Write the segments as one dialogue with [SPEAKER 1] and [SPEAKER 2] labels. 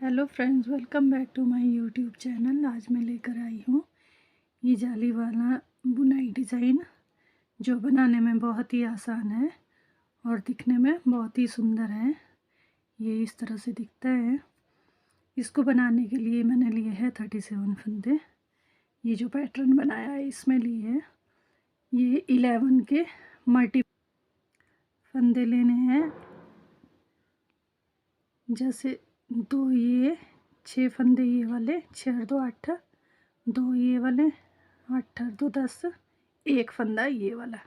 [SPEAKER 1] Hello friends, welcome back to my YouTube channel. आज मैं लेकर आई हूँ ये जाली वाला बुनाई डिज़ाइन, जो बनाने में बहुत ही आसान है और दिखने में बहुत ही सुंदर है। ये इस तरह से दिखता है। इसको बनाने के लिए मैंने लिए है 37 फंदे। ये जो पैटर्न बनाया है इसमें लिए है ये 11 के मल्टी फंदे लेने हैं। जैसे दो ये 6 फंदे ये वाले, 6 और 2 8, 2 ये वाले 8 और 2 10, एक फंदा ये वाला,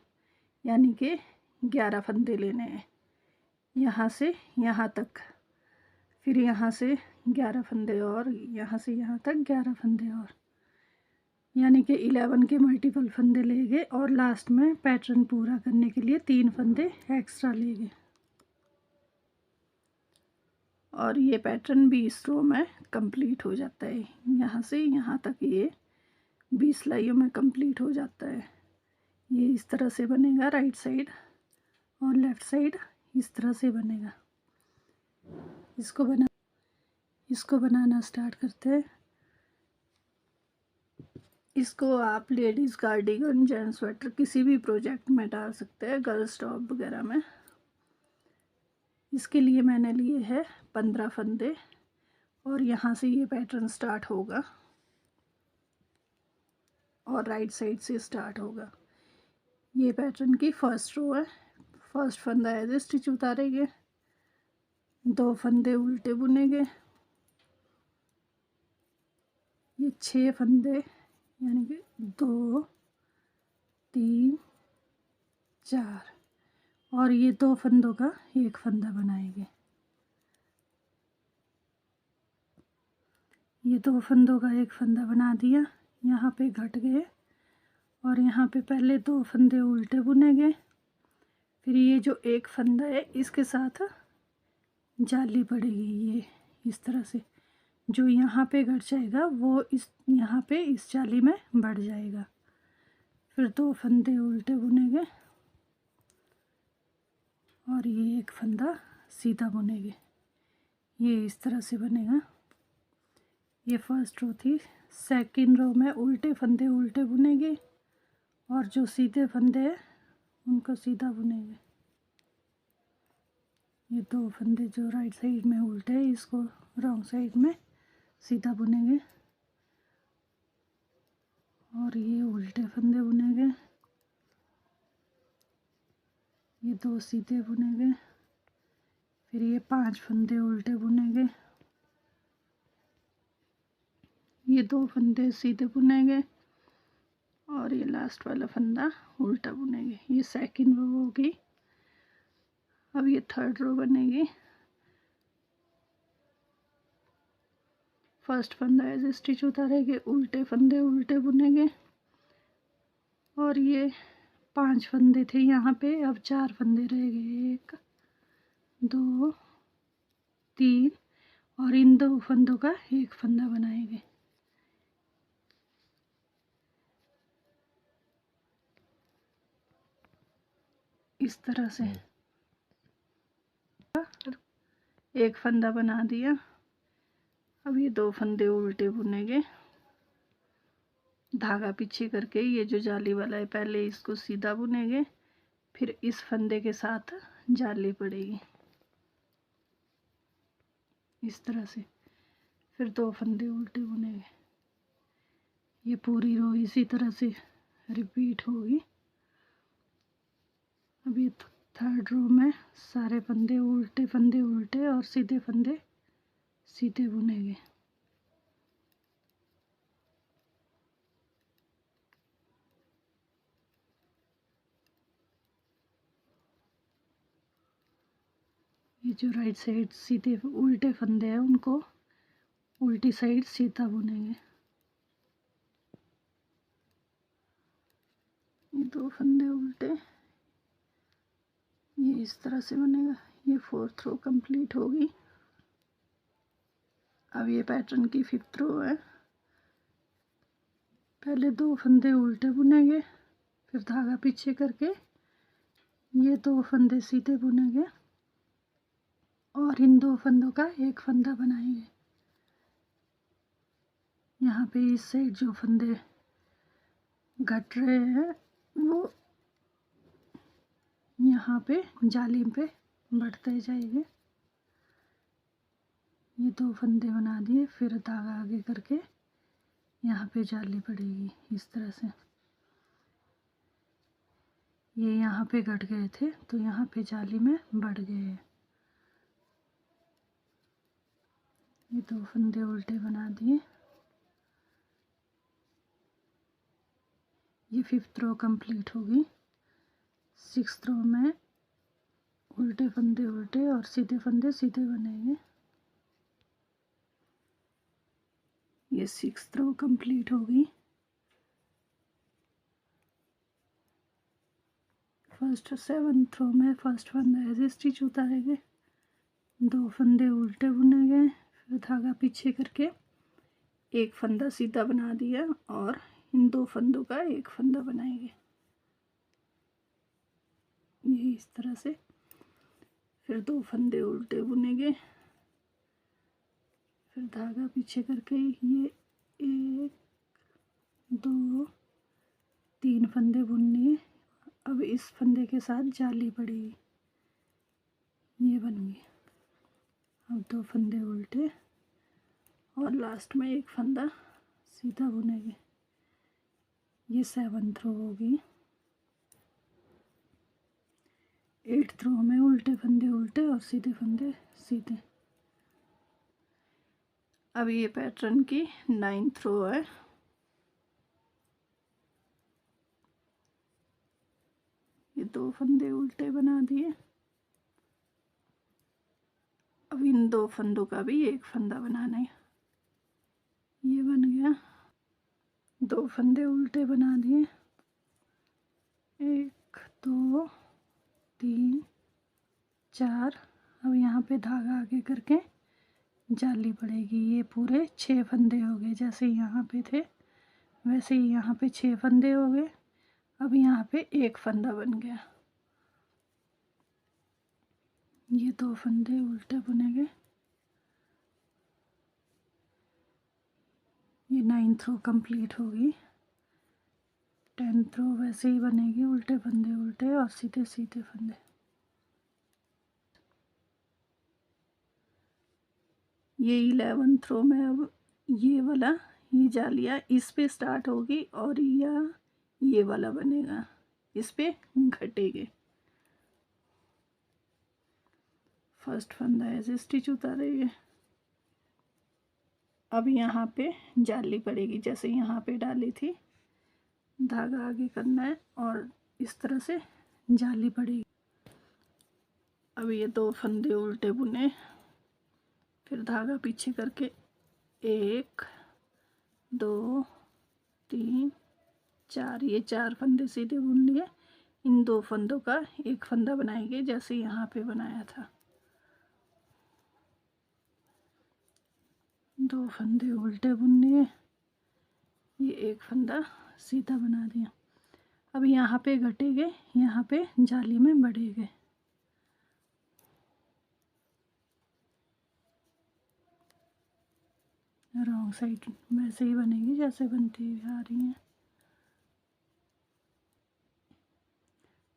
[SPEAKER 1] यानी कि 11 फंदे लेने हैं यहाँ से यहाँ तक। फिर यहाँ से 11 फंदे और यहाँ से यहाँ तक 11 फंदे और, यानी कि 11 के मल्टीपल फंदे लेंगे और लास्ट में पैटर्न पूरा करने के लिए 3 फंदे एक्स्ट्रा लेंगे। और ये पैटर्न 20 रो में कंप्लीट हो जाता है। यहाँ से यहाँ तक ये 20 लाइयों में कंप्लीट हो जाता है। ये इस तरह से बनेगा, राइट साइड और लेफ़्ट साइड इस तरह से बनेगा। इसको बनाना स्टार्ट करते हैं। इसको आप लेडीज़ कार्डिगन, जेंट्स स्वेटर किसी भी प्रोजेक्ट में डाल सकते हैं, गर्ल्स टॉप वगैरह में। इसके लिए मैंने लिए है 15 फंदे और यहाँ से ये पैटर्न स्टार्ट होगा और राइट साइड से स्टार्ट होगा। ये पैटर्न की फर्स्ट रो है। फर्स्ट फंदा एज स्टिच उतारेंगे, 2 फंदे उल्टे बुनेंगे, ये 6 फंदे यानी कि 2 3 4 और ये 2 फंदों का एक फंदा बनाएंगे। ये 2 फंदों का एक फंदा बना दिया, यहाँ पे घट गए और यहाँ पे पहले 2 फंदे उल्टे बुनेंगे। फिर ये जो एक फंदा है इसके साथ जाली पड़ेगी, ये इस तरह से जो यहाँ पे घट जाएगा वो इस यहाँ पे इस जाली में बढ़ जाएगा। फिर 2 फंदे उल्टे बुनेंगे और ये एक फंदा सीधा बुनेंगे। ये इस तरह से बनेगा। ये फर्स्ट रो थी। सेकंड रो में उल्टे फंदे उल्टे बुनेंगे और जो सीधे फंदे हैं उनको सीधा बुनेंगे। ये 2 फंदे जो राइट साइड में उल्टे हैं इसको रॉन्ग साइड में सीधा बुनेंगे और ये उल्टे फंदे बुनेंगे, ये 2 सीधे बुनेंगे। फिर ये 5 फंदे उल्टे बुनेंगे, ये 2 फंदे सीधे बुनेंगे और ये लास्ट वाला फंदा उल्टा बुनेंगे। ये सेकंड रो होगी। अब ये थर्ड रो बनेगी। फर्स्ट फंदा एज स्टिच उतारेंगे, उल्टे फंदे उल्टे बुनेंगे और ये 5 फंदे थे यहाँ पे, अब 4 फंदे रह गए, 1 2 3 और इन 2 फंदों का एक फंदा बनाएंगे। इस तरह से एक फंदा बना दिया। अब ये 2 फंदे उल्टे बुनेंगे, धागा पीछे करके ये जो जाली वाला है पहले इसको सीधा बुनेंगे, फिर इस फंदे के साथ जाली पड़ेगी इस तरह से। फिर 2 फंदे उल्टे बुनेंगे। ये पूरी रो इसी तरह से रिपीट होगी। अब ये थर्ड रो में सारे फंदे उल्टे और सीधे फंदे सीधे बुनेंगे। ये जो राइट साइड सीधे उल्टे फंदे हैं उनको उल्टी साइड सीधा बुनेंगे। ये 2 फंदे उल्टे, ये इस तरह से बनेगा। ये 4th रो कंप्लीट होगी। अब ये पैटर्न की 5th रो है। पहले 2 फंदे उल्टे बुनेंगे, फिर धागा पीछे करके ये 2 फंदे सीधे बुनेंगे और इन 2 फंदों का एक फंदा बनाएंगे। यहाँ पे इस साइड जो फंदे घट रहे हैं वो यहाँ पे जाली पे बढ़ते जाएंगे। ये 2 फंदे बना दिए, फिर धागा आगे करके यहाँ पे जाली पड़ेगी इस तरह से। ये यहाँ पे घट गए थे तो यहाँ पे जाली में बढ़ गए हैं। ये 2 फंदे उल्टे बना दिए। ये 5th रो कंप्लीट होगी। 6th रो में उल्टे फंदे उल्टे और सीधे फंदे सीधे बनेंगे। ये 6th रो कंप्लीट होगी। फर्स्ट 7th रो में फर्स्ट फंदा ऐसे स्टिच उतारेंगे, 2 फंदे उल्टे बुनेंगे, फिर धागा पीछे करके एक फंदा सीधा बना दिया और इन 2 फंदों का एक फंदा बनाएंगे ये इस तरह से। फिर 2 फंदे उल्टे बुनेंगे, फिर धागा पीछे करके ये 1 2 3 फंदे बुनने। अब इस फंदे के साथ जाली पड़ेगी, ये बन गई। अब 2 फंदे उल्टे और लास्ट में एक फंदा सीधा बुनेंगे। ये 7th रो होगी। 8th रो में उल्टे फंदे उल्टे और सीधे फंदे सीधे। अब ये पैटर्न की 9th रो है। ये 2 फंदे उल्टे बना दिए। अब इन 2 फंदों का भी एक फंदा बनाना है, ये बन गया। 2 फंदे उल्टे बना दिए, 1 2 3 4। अब यहाँ पे धागा आगे करके जाली पड़ेगी। ये पूरे 6 फंदे हो गए, जैसे यहाँ पे थे वैसे ही यहाँ पे 6 फंदे हो गए। अब यहाँ पे एक फंदा बन गया। ये 2 फंदे उल्टे बुनेंगे। ये 9th रो कंप्लीट होगी। 10th रो वैसे ही बनेगी, उल्टे फंदे उल्टे और सीधे सीधे फंदे। ये 11th रो में अब ये वाला ये जालियाँ इस पे स्टार्ट होगी और ये वाला बनेगा, इस पे घटेंगे। फर्स्ट फंदा ऐसे स्टिच उतारेंगे। अब यहाँ पे जाली पड़ेगी, जैसे यहाँ पे डाली थी, धागा आगे करना है और इस तरह से जाली पड़ेगी। अब ये 2 फंदे उल्टे बुने, फिर धागा पीछे करके 1 2 3 4, ये 4 फंदे सीधे बुन लिए। इन 2 फंदों का एक फंदा बनाएंगे जैसे यहाँ पे बनाया था। 2 फंदे उल्टे बुन लिए, ये एक फंदा सीधा बना दिया। अब यहाँ पे घटेंगे, यहाँ पे जाली में बढ़ेंगे। रॉन्ग साइड वैसे ही बनेगी जैसे बनती आ रही है।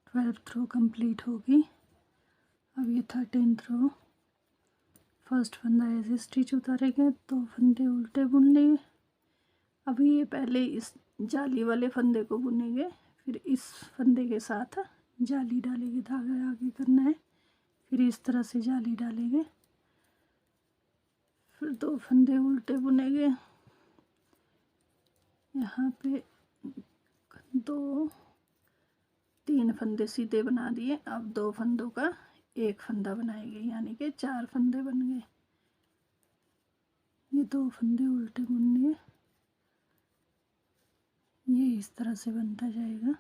[SPEAKER 1] 12th रो कंप्लीट होगी। अब ये 13th रो। फर्स्ट फंदा ऐसे स्टिच उतारेंगे, 2 फंदे उल्टे बुन लिए। अभी ये पहले इस जाली वाले फंदे को बुनेंगे, फिर इस फंदे के साथ जाली डालेंगे, धागा आगे करना है, फिर इस तरह से जाली डालेंगे, फिर 2 फंदे उल्टे बुनेंगे। यहाँ पे 2 3 फंदे सीधे बना दिए। अब 2 फंदों का एक फंदा बनाएंगे, यानी कि 4 फंदे बन गए। ये 2 फंदे उल्टे बुनने, ये इस तरह से बनता जाएगा।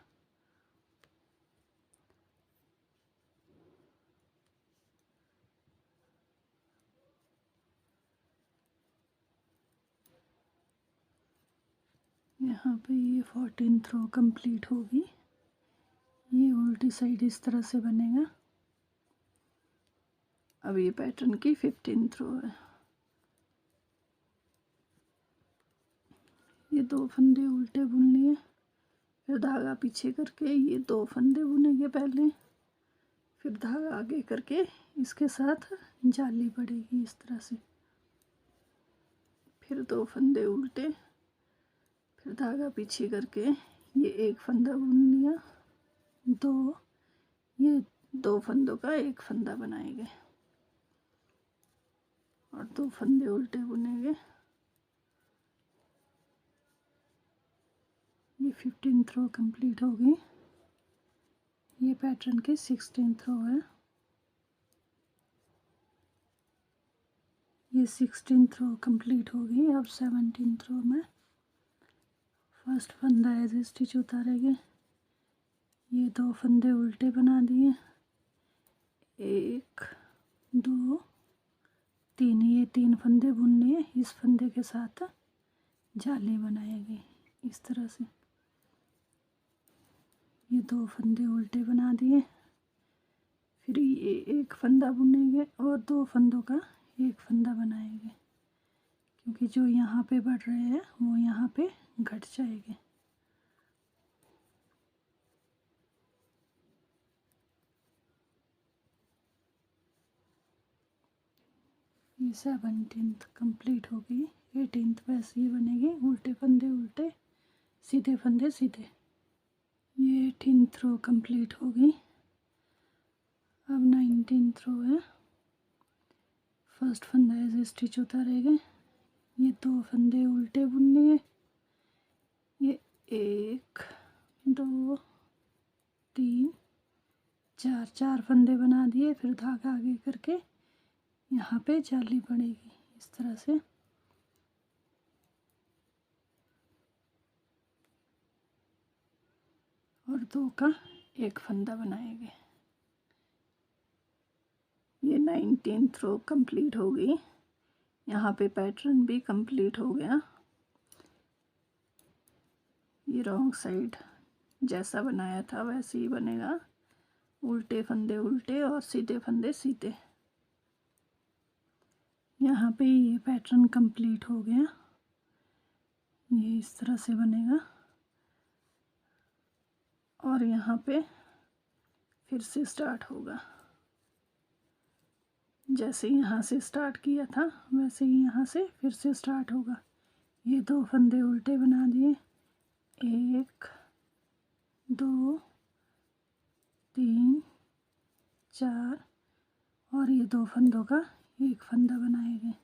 [SPEAKER 1] यहाँ पे ये 14th रो कंप्लीट होगी। ये उल्टी साइड इस तरह से बनेगा। अब ये पैटर्न की 15th रो है। ये 2 फंदे उल्टे बुन लिए, फिर धागा पीछे करके ये 2 फंदे बुनेंगे पहले, फिर धागा आगे करके इसके साथ जाली पड़ेगी इस तरह से, फिर 2 फंदे उल्टे, फिर धागा पीछे करके ये 1 फंदा बुन लिया, 2, ये 2 फंदों का 1 फंदा बनाएंगे और 2 फंदे उल्टे बुनेंगे। ये 15th रो कंप्लीट होगी। ये पैटर्न की 16th रो है। ये 16th रो कंप्लीट होगी। अब 17th रो में फर्स्ट फंदा एज स्टिच उतारेंगे। ये 2 फंदे उल्टे बना दिए, 1 2 3, ये 3 फंदे बुन लिए, इस फंदे के साथ जाली बनाएंगे इस तरह से। ये 2 फंदे उल्टे बना दिए, फिर ये 1 फंदा बुनेंगे और 2 फंदों का 1 फंदा बनाएंगे, क्योंकि जो यहाँ पे बढ़ रहे हैं वो यहाँ पे घट जाएंगे। ये 17th कंप्लीट होगी। 18th वैसे ही बनेगी, उल्टे फंदे उल्टे, सीधे फंदे सीधे। ये 18th रो कंप्लीट होगी। अब 19th रो है। फर्स्ट फंदा एज स्टिच उतारेंगे। ये 2 फंदे उल्टे बुन लिए, ये 1 2 3 4 फंदे बना दिए, फिर धागा आगे करके यहाँ पे जाली पड़ेगी इस तरह से। और 2 का 1 फंदा बनाएंगे। ये 19th रो कंप्लीट हो गई। यहाँ पे पैटर्न भी कंप्लीट हो गया। ये रॉन्ग साइड जैसा बनाया था वैसे ही बनेगा, उल्टे फंदे उल्टे और सीधे फंदे सीधे। यहाँ पे ये पैटर्न कंप्लीट हो गया। ये इस तरह से बनेगा और यहाँ पे फिर से स्टार्ट होगा। जैसे यहाँ से स्टार्ट किया था वैसे ही यहाँ से फिर से स्टार्ट होगा। ये 2 फंदे उल्टे बना दिए, 1 2 3 4 और ये 2 फंदों का 1 फंदा बनाएंगे।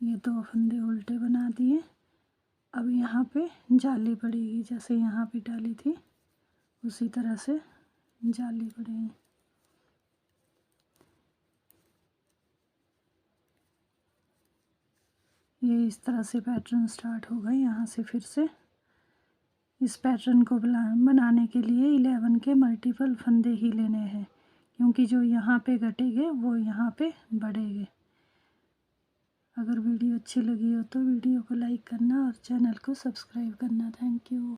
[SPEAKER 1] ये 2 फंदे उल्टे बना दिए। अब यहाँ पे जाली पड़ेगी, जैसे यहाँ पे डाली थी उसी तरह से जाली पड़ेगी। ये इस तरह से पैटर्न स्टार्ट होगा। यहाँ से फिर से इस पैटर्न को बनाने के लिए 11 के मल्टीपल फंदे ही लेने हैं, क्योंकि जो यहाँ पे घटेंगे वो यहाँ पे बढ़ेंगे। अगर वीडियो अच्छी लगी हो तो वीडियो को लाइक करना और चैनल को सब्सक्राइब करना। Thank you.